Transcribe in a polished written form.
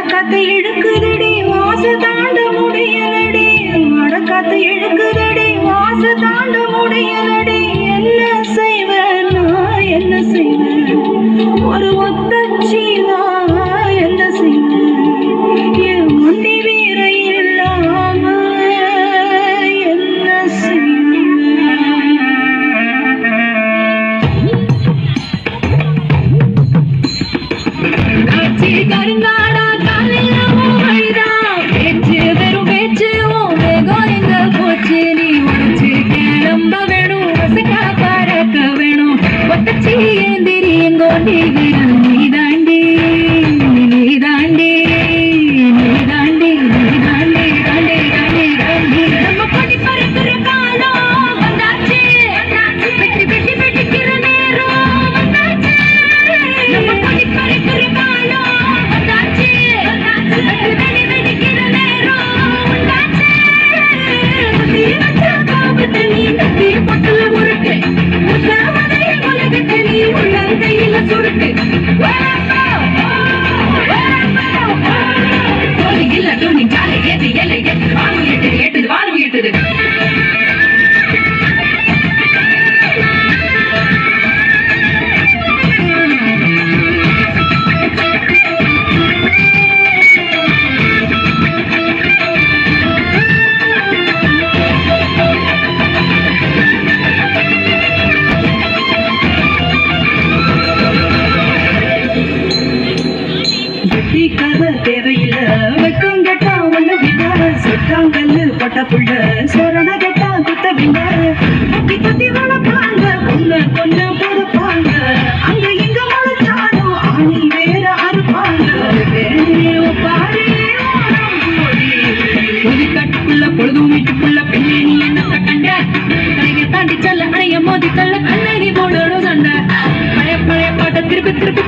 மடக்காத்து இழுக்குதடி வாசு தாண்ட முடியலடி மடக்காத்து இழுக்குதடி வாசு தாண்ட முடியலடி என்ன செய்வேன் நான் என்ன செய்வேன் ஒரு ஒத்தச்சீவா என்ன செய்வேன் என் முண்டி வீர இல்லாம என்ன செய்வேன் காட்சி கருங்காடா காலையில வழிதா பேச்சு வெறும் பேச்சு வேகம் எங்க போச்சு நீ உடச்சு கிளம்ப வேணும் வசக்கா பறக்க வேணும் ஒத்தச்சி ஏந்திரி எங்கோண்டி வீரன் நீ தாண்டி நீ தாண்டி நீ தாண்டி நீ தாண்டி தாண்டி தாண்டி தாண்டி நம்ம கொடி பறக்கிற காலம் வந்தாச்சு பெட்டி பெட்டி பெட்டிக்கிற நேரம் வந்தாச்சு நம்ம கொடி பறக்கிற காலம் வந்தாச்சு வெடி வெடிக்கிற நேரம் வந்தாச்சு புத்தி வச்ச காபத்தை நீ கட்டி பொட்டல முறுக்கு உலகத்தை நீ உள்ளங்கையில சுருக்கு இல்ல துணி ஜாலி ஏது எல்லை வாரம் எட்டுது எட்டுது வாரம் எட்டுது தேவையில்ல வெக்கம் கட்டா ஒண்ணு விட சொட்டாங்கல்லு பட்ட புள்ள சொரண கட்டா குத்த விட குத்தி குத்தி வளர்ப்பாங்க பொண்ணு பொண்ணு பொறுப்பாங்க அங்க இங்க வளர்த்தாலும் ஆணி வேற அறுப்பாங்க பாரு பொது கட்டுக்குள்ள பொழுதும் வீட்டுக்குள்ள பெண்ணே நீ என்ன கண்ட கடையை தாண்டி செல்ல அடைய மோதி கல்ல கண்ணை போடணும் சண்டை பழைய பழைய பாட்டை திருப்பி திருப்பி